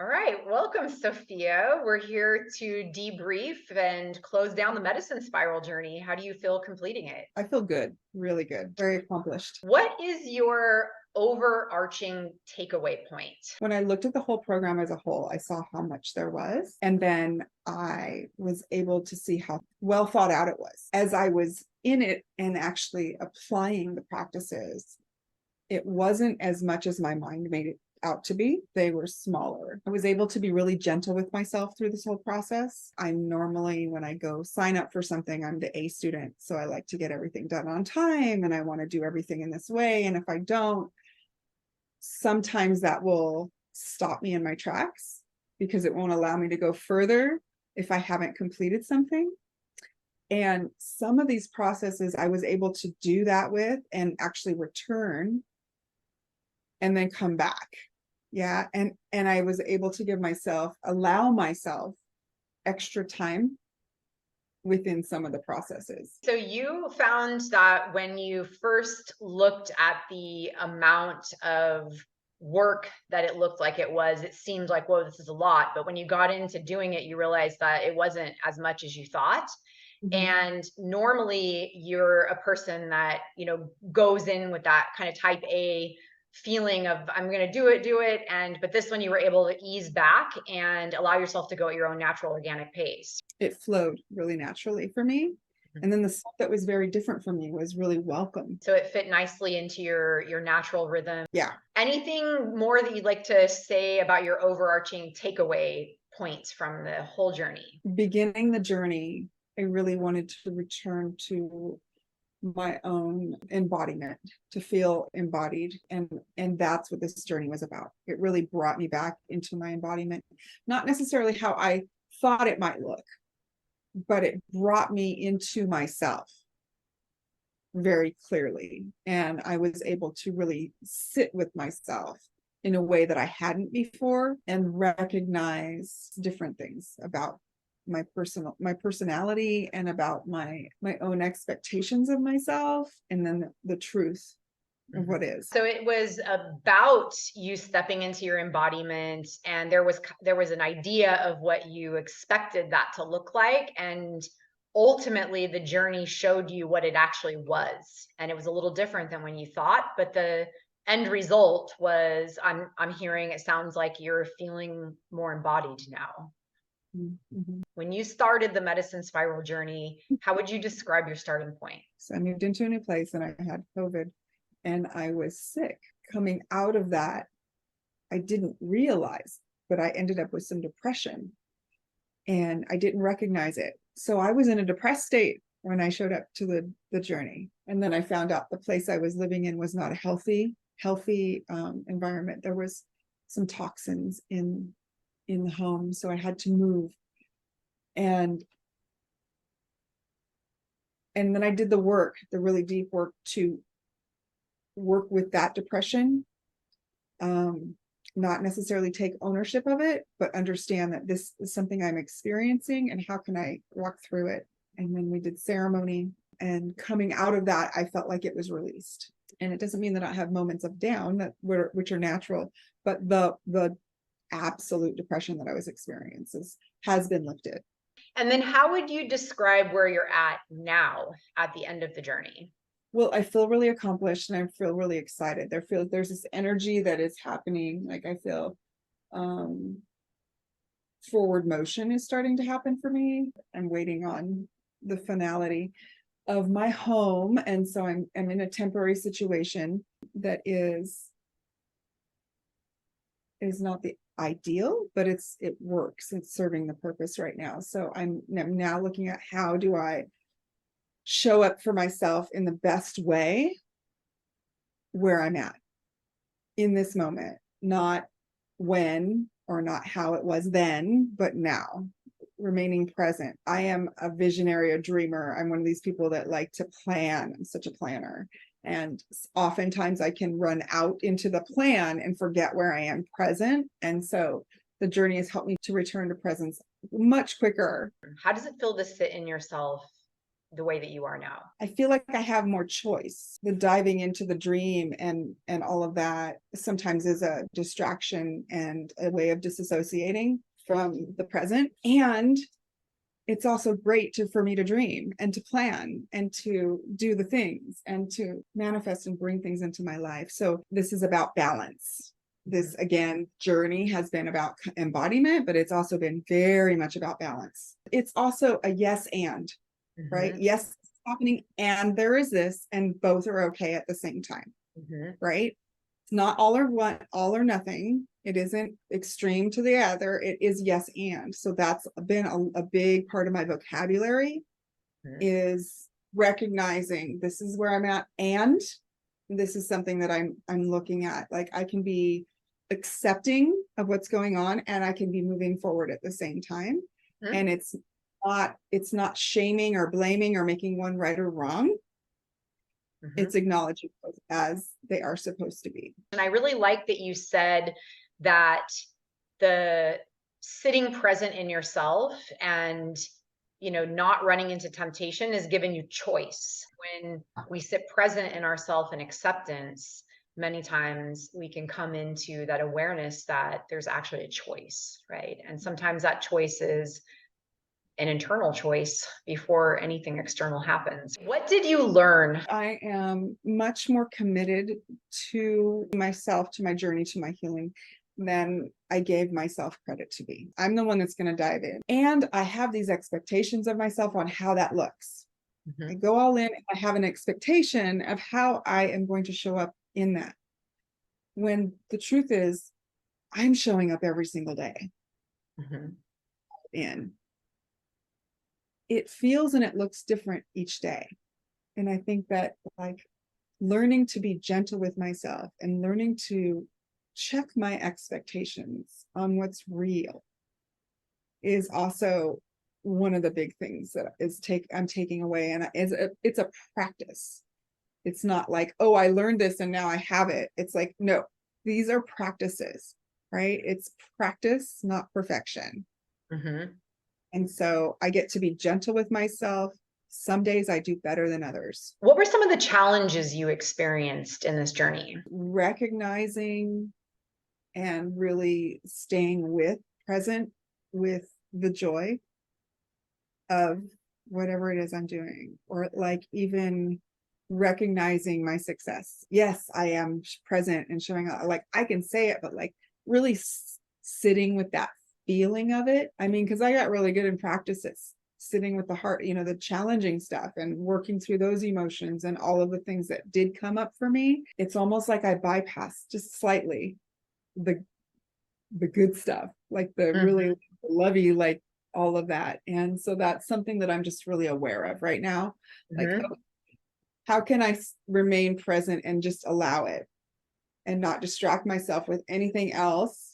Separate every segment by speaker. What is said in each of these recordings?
Speaker 1: All right, welcome, Sophia. We're here to debrief and close down the medicine spiral journey. How do you feel completing it?
Speaker 2: I feel good, really good, very accomplished.
Speaker 1: What is your overarching takeaway point?
Speaker 2: When I looked at the whole program as a whole, I saw how much there was. And then I was able to see how well thought out it was. As I was in it and actually applying the practices, it wasn't as much as my mind made it out to be. They were smaller. I was able to be really gentle with myself through this whole process. I'm normally, when I go sign up for something, I'm the A student. So I like to get everything done on time and I want to do everything in this way. And if I don't, sometimes that will stop me in my tracks because it won't allow me to go further if I haven't completed something. And some of these processes I was able to do that with and actually return and then come back. Yeah. And I was able to allow myself extra time within some of the processes.
Speaker 1: So you found that when you first looked at the amount of work that it looked like it seemed like, whoa, this is a lot. But when you got into doing it, you realized that it wasn't as much as you thought. And normally you're a person that, goes in with that kind of type A feeling of I'm going to do it. But this one you were able to ease back and allow yourself to go at your own natural organic pace.
Speaker 2: It flowed really naturally for me. And then the stuff that was very different for me was really welcome.
Speaker 1: So it fit nicely into your natural rhythm.
Speaker 2: Yeah.
Speaker 1: Anything more that you'd like to say about your overarching takeaway points from the whole journey?
Speaker 2: Beginning the journey, I really wanted to return to my own embodiment, to feel embodied. And that's what this journey was about. It really brought me back into my embodiment, not necessarily how I thought it might look, but it brought me into myself very clearly. And I was able to really sit with myself in a way that I hadn't before and recognize different things about my personality and about my own expectations of myself, and then the truth of what is.
Speaker 1: So it was about you stepping into your embodiment, and there was an idea of what you expected that to look like, and ultimately the journey showed you what it actually was, and it was a little different than when you thought, but the end result was I'm hearing, it sounds like you're feeling more embodied now.
Speaker 2: Mm-hmm.
Speaker 1: When you started the medicine spiral journey, how would you describe your starting point?
Speaker 2: So I moved into a new place and I had COVID and I was sick. Coming out of that, I didn't realize, but I ended up with some depression and I didn't recognize it. So I was in a depressed state when I showed up to the journey. And then I found out the place I was living in was not a healthy environment. There was some toxins in the home, so I had to move. And then I did the really deep work to work with that depression, not necessarily take ownership of it, but understand that this is something I'm experiencing and how can I walk through it. And then we did ceremony, and coming out of that, I felt like it was released. And it doesn't mean that I have moments of down which are natural, but the absolute depression that I was experiencing has been lifted.
Speaker 1: And then how would you describe where you're at now at the end of the journey?
Speaker 2: Well, I feel really accomplished and I feel really excited. There's this energy that is happening. Like I feel forward motion is starting to happen for me. I'm waiting on the finality of my home. And so I'm in a temporary situation that is not the ideal, but it works. It's serving the purpose right now. So I'm now looking at how do I show up for myself in the best way where I'm at in this moment, not when or not how it was then, but now, remaining present. I am a visionary, a dreamer. I'm one of these people that like to plan. I'm such a planner. And oftentimes I can run out into the plan and forget where I am present. And so the journey has helped me to return to presence much quicker.
Speaker 1: How does it feel to sit in yourself the way that you are now?
Speaker 2: I feel like I have more choice. The diving into the dream and all of that sometimes is a distraction and a way of disassociating from the present. And it's also great for me to dream and to plan and to do the things and to manifest and bring things into my life. So this is about balance. This, again, journey has been about embodiment, but it's also been very much about balance. It's also a yes and, right? Yes, it's happening, and there is this, and both are okay at the same time, right? It's not all or one, all or nothing. It isn't extreme to the other. It is yes and. So that's been a big part of my vocabulary, is recognizing this is where I'm at, and this is something that I'm looking at. Like, I can be accepting of what's going on, and I can be moving forward at the same time. And it's not shaming or blaming or making one right or wrong. It's acknowledging those as they are supposed to be.
Speaker 1: And I really like that you said that the sitting present in yourself and, not running into temptation is giving you choice. When we sit present in ourself and acceptance, many times we can come into that awareness that there's actually a choice, right? And sometimes that choice is an internal choice before anything external happens. What did you learn?
Speaker 2: I am much more committed to myself, to my journey, to my healing than I gave myself credit to be. I'm the one that's going to dive in. And I have these expectations of myself on how that looks. I go all in and I have an expectation of how I am going to show up in that. When the truth is, I'm showing up every single day. In. It feels and it looks different each day. And I think that, like, learning to be gentle with myself and learning to check my expectations on what's real is also one of the big things that I'm taking away. And it's a practice. It's not like, oh, I learned this and now I have it. It's like, no, these are practices, right? It's practice, not perfection. And so I get to be gentle with myself. Some days I do better than others.
Speaker 1: What were some of the challenges you experienced in this journey?
Speaker 2: Recognizing and really staying present with the joy of whatever it is I'm doing, or like even recognizing my success. Yes, I am present and showing up. Like, I can say it, but like really sitting with that feeling of it. I mean, because I got really good in practice at sitting with the heart, the challenging stuff and working through those emotions and all of the things that did come up for me. It's almost like I bypassed just slightly the good stuff, like the really lovey, like all of that. And so that's something that I'm just really aware of right now. Like, how can I remain present and just allow it and not distract myself with anything else?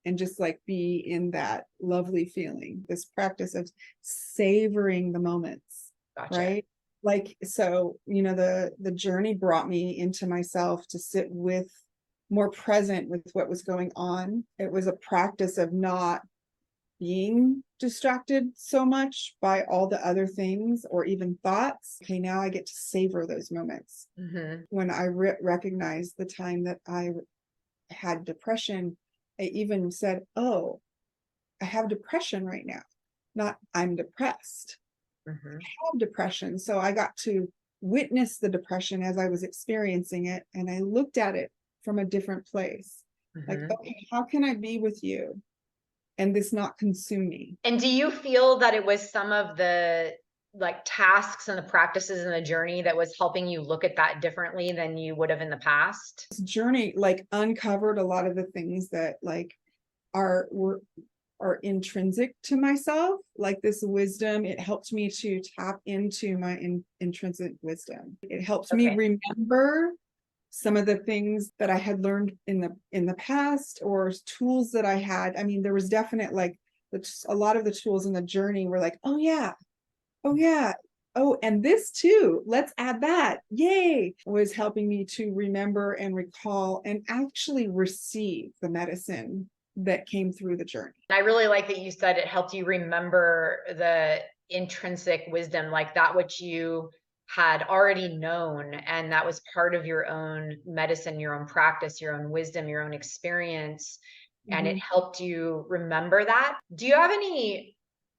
Speaker 2: And just like be in that lovely feeling, this practice of savoring the moments. Gotcha. Right? Like, so, the journey brought me into myself to sit with more present with what was going on. It was a practice of not being distracted so much by all the other things or even thoughts. Okay, now I get to savor those moments. When I recognized the time that I had depression, I even said, oh, I have depression right now, not I'm depressed. I have depression. So I got to witness the depression as I was experiencing it. And I looked at it from a different place. Like, okay, how can I be with you and this not consume me? And
Speaker 1: do you feel that it was some of the tasks and the practices in the journey that was helping you look at that differently than you would have in the past?
Speaker 2: This journey uncovered a lot of the things that are intrinsic to myself, like this wisdom. It helped me to tap into my intrinsic wisdom. It helped me remember some of the things that I had learned in the past, or tools that I had. I mean, there was definite a lot of the tools in the journey were like, oh yeah, oh, and this too, let's add that, yay, was helping me to remember and recall and actually receive the medicine that came through the journey.
Speaker 1: I really like that you said it helped you remember the intrinsic wisdom, like that which you had already known, and that was part of your own medicine, your own practice, your own wisdom, your own experience, and it
Speaker 2: Mhm.
Speaker 1: helped you remember that. Do you have any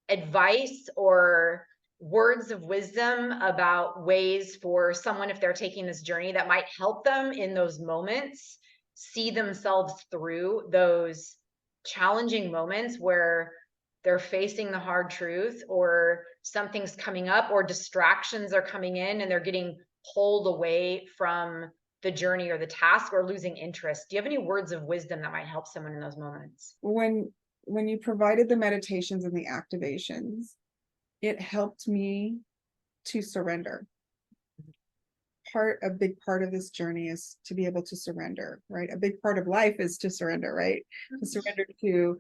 Speaker 1: advice or words of wisdom about ways for someone, if they're taking this journey, that might help them in those moments see themselves through those challenging moments where they're facing the hard truth, or something's coming up, or distractions are coming in and they're getting pulled away from the journey or the task, or losing interest? Do you have any words of wisdom that might help someone in those moments?
Speaker 2: When you provided the meditations and the activations, it helped me to surrender. A big part of this journey is to be able to surrender, right? A big part of life is to surrender, right? To surrender to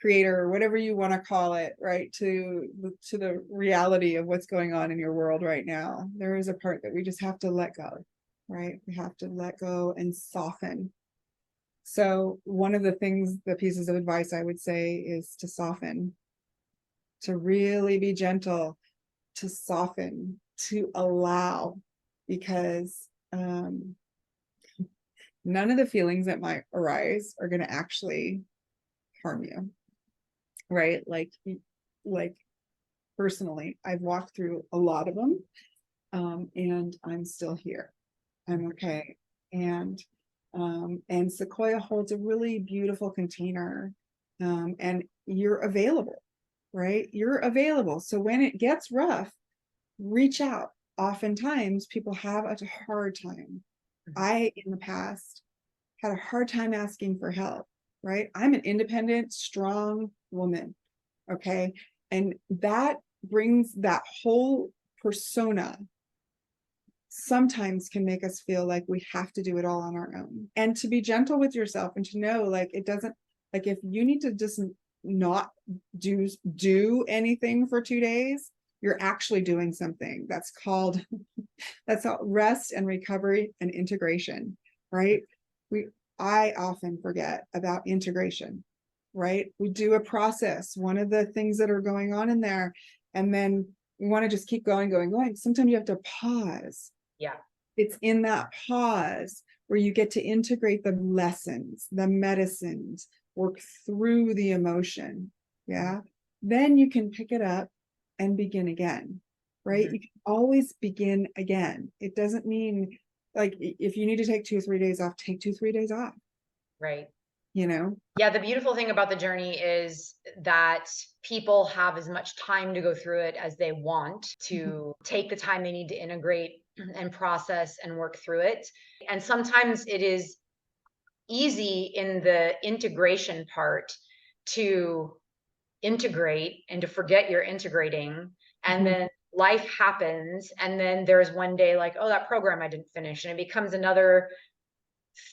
Speaker 2: creator, or whatever you want to call it, right? To the reality of what's going on in your world right now. There is a part that we just have to let go, right? We have to let go and soften. So one of the pieces of advice I would say is to soften, to really be gentle, to soften, to allow, because none of the feelings that might arise are going to actually harm you, right? Like personally, I've walked through a lot of them, and I'm still here. I'm okay. And Sequoia holds a really beautiful container, and you're available, right? You're available. So when it gets rough, reach out. Oftentimes people have a hard time. I, in the past, had a hard time asking for help, right? I'm an independent, strong woman, okay? And that brings that whole persona, sometimes can make us feel like we have to do it all on our own. And to be gentle with yourself, and to know, like, it doesn't, like, if you need to just not do anything for 2 days, you're actually doing something. That's called rest and recovery and integration, right? I often forget about integration, right? We do a process, one of the things that are going on in there, and then we want to just keep going. Sometimes you have to pause.
Speaker 1: Yeah.
Speaker 2: It's in that pause where you get to integrate the lessons, the medicines, work through the emotion. Yeah. Then you can pick it up and begin again, right? You can always begin again. It doesn't mean, like, if you need to take 2 or 3 days off, take 2 or 3 days off.
Speaker 1: Right.
Speaker 2: You know?
Speaker 1: Yeah, the beautiful thing about the journey is that people have as much time to go through it as they want, to take the time they need to integrate and process and work through it. And sometimes it is easy in the integration part to integrate and to forget you're integrating. And then life happens. And then there's one day like, oh, that program I didn't finish. And it becomes another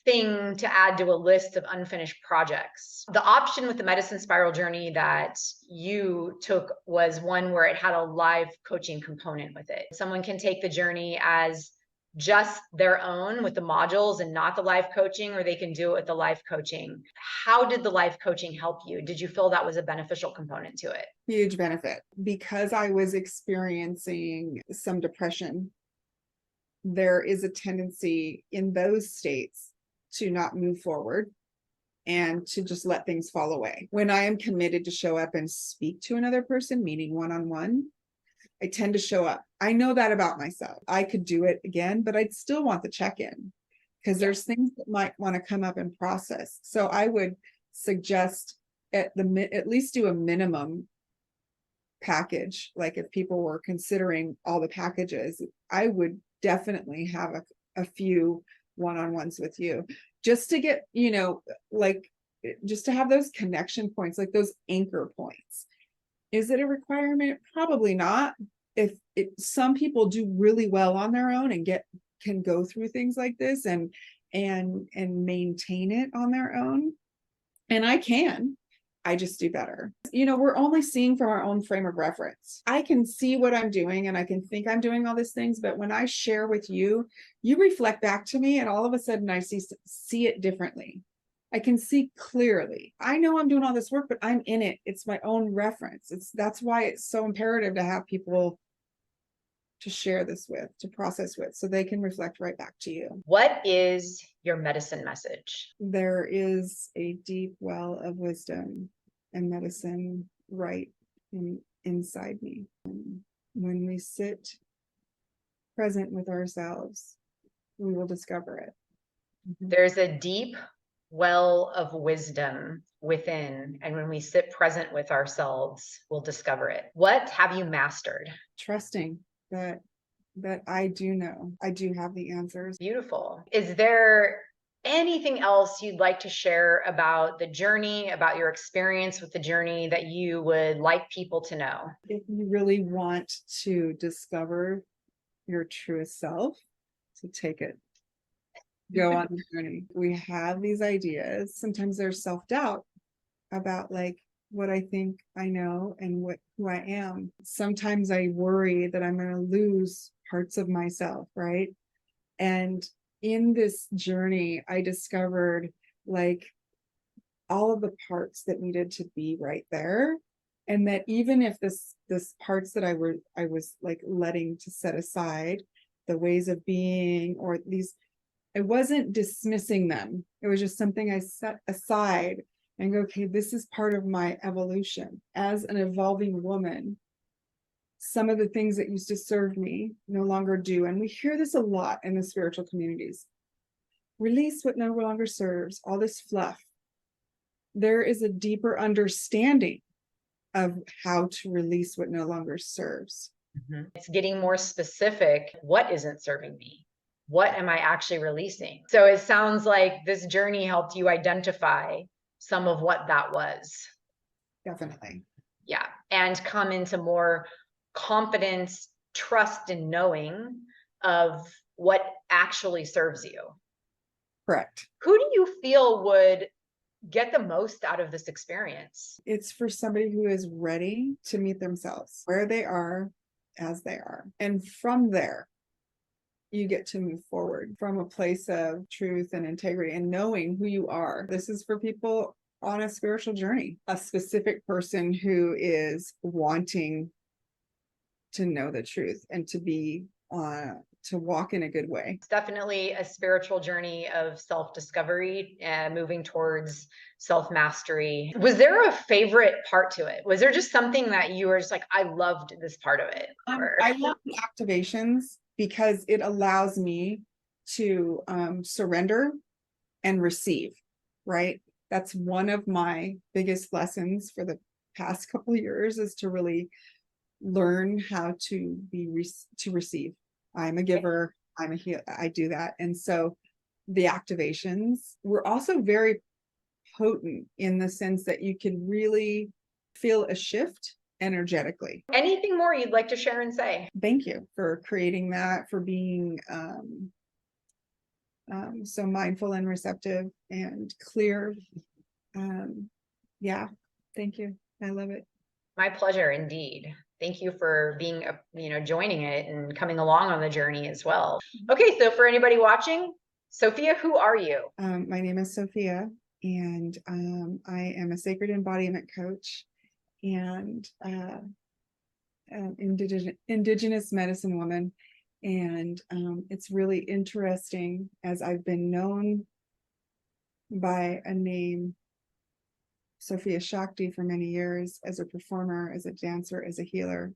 Speaker 1: thing to add to a list of unfinished projects. The option with the medicine spiral journey that you took was one where it had a live coaching component with it. Someone can take the journey as just their own with the modules and not the live coaching, or they can do it with the live coaching. How did the live coaching help you? Did you feel that was a beneficial component to it?
Speaker 2: Huge benefit. Because I was experiencing some depression, there is a tendency in those states to not move forward and to just let things fall away. When I am committed to show up and speak to another person, meaning one-on-one, I tend to show up. I know that about myself. I could do it again, but I'd still want the check-in, because there's things that might want to come up and process. So I would suggest at least do a minimum package. Like, if people were considering all the packages, I would definitely have a few one-on-ones with you, just to get, like, just to have those connection points, like those anchor points. Is it a requirement? Probably not. If some people do really well on their own and can go through things like this and maintain it on their own. And I just do better. We're only seeing from our own frame of reference. I can see what I'm doing and I can think I'm doing all these things, but when I share with you, you reflect back to me, and all of a sudden I see it differently. I can see clearly. I know I'm doing all this work, but I'm in it. It's my own reference. That's why it's so imperative to have people to share this with, to process with, so they can reflect right back to you.
Speaker 1: What is your medicine message?
Speaker 2: There is a deep well of wisdom and medicine right inside me. When we sit present with ourselves, we will discover it.
Speaker 1: There's a deep well of wisdom within, and when we sit present with ourselves, we'll discover it. What have you mastered?
Speaker 2: Trusting that I do know. I do have the answers.
Speaker 1: Beautiful. Is there anything else you'd like to share about the journey, about your experience with the journey that you would like people to know?
Speaker 2: If you really want to discover your truest self, to take it. Go on the journey. We have these ideas. Sometimes there's self-doubt about like what I think I know and who I am. Sometimes I worry that I'm going to lose parts of myself, right? And in this journey, I discovered like all of the parts that needed to be right there. And that even if this parts that I was like letting to set aside, the ways of being, or these, I wasn't dismissing them. It was just something I set aside and go, okay, this is part of my evolution as an evolving woman. Some of the things that used to serve me no longer do. And we hear this a lot in the spiritual communities. Release what no longer serves, all this fluff. There is a deeper understanding of how to release what no longer serves.
Speaker 1: It's getting more specific. What isn't serving me? What am I actually releasing? So it sounds like this journey helped you identify some of what that was.
Speaker 2: Definitely.
Speaker 1: Yeah. And come into more confidence, trust, and knowing of what actually serves you.
Speaker 2: Correct.
Speaker 1: Who do you feel would get the most out of this experience?
Speaker 2: It's for somebody who is ready to meet themselves where they are, as they are. And from there, you get to move forward from a place of truth and integrity and knowing who you are. This is for people on a spiritual journey, a specific person who is wanting to know the truth and to be to walk in a good way.
Speaker 1: It's definitely a spiritual journey of self-discovery and moving towards self-mastery. Was there a favorite part to it? Was there just something that you were just like, I loved this part of it?
Speaker 2: I love the activations because it allows me to surrender and receive, right? That's one of my biggest lessons for the past couple of years, is to really learn how to to receive. I'm a giver, I'm a healer, I do that. And so the activations were also very potent in the sense that you can really feel a shift energetically.
Speaker 1: Anything more you'd like to share and say?
Speaker 2: Thank you for creating that, for being so mindful and receptive and clear. Yeah, thank you. I love it.
Speaker 1: My pleasure, indeed. Thank you for being, joining it and coming along on the journey as well. Okay, so for anybody watching, Sophia, who are you?
Speaker 2: My name is Sophia, and I am a sacred embodiment coach and indigenous medicine woman. And it's really interesting, as I've been known by a name, Sophia Shakti, for many years, as a performer, as a dancer, as a healer,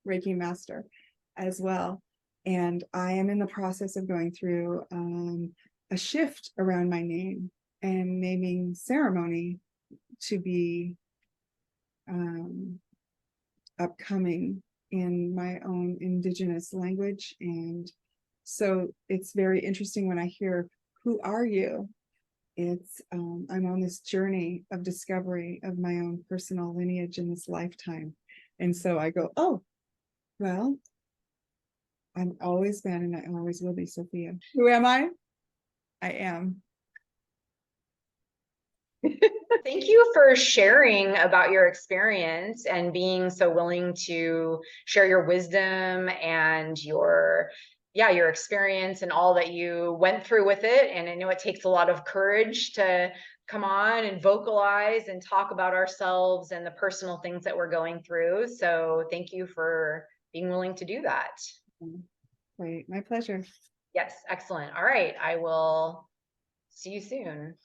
Speaker 2: Reiki master as well. And I am in the process of going through a shift around my name and naming ceremony to be upcoming in my own indigenous language. And so it's very interesting when I hear, who are you? It's I'm on this journey of discovery of my own personal lineage in this lifetime. And so I go, oh, well, I've always been and I always will be Sophia. Who am I? I am.
Speaker 1: Thank you for sharing about your experience and being so willing to share your wisdom and your yeah, your experience and all that you went through with it. And I know it takes a lot of courage to come on and vocalize and talk about ourselves and the personal things that we're going through. So thank you for being willing to do that.
Speaker 2: Great. My pleasure.
Speaker 1: Yes, excellent. All right. I will see you soon.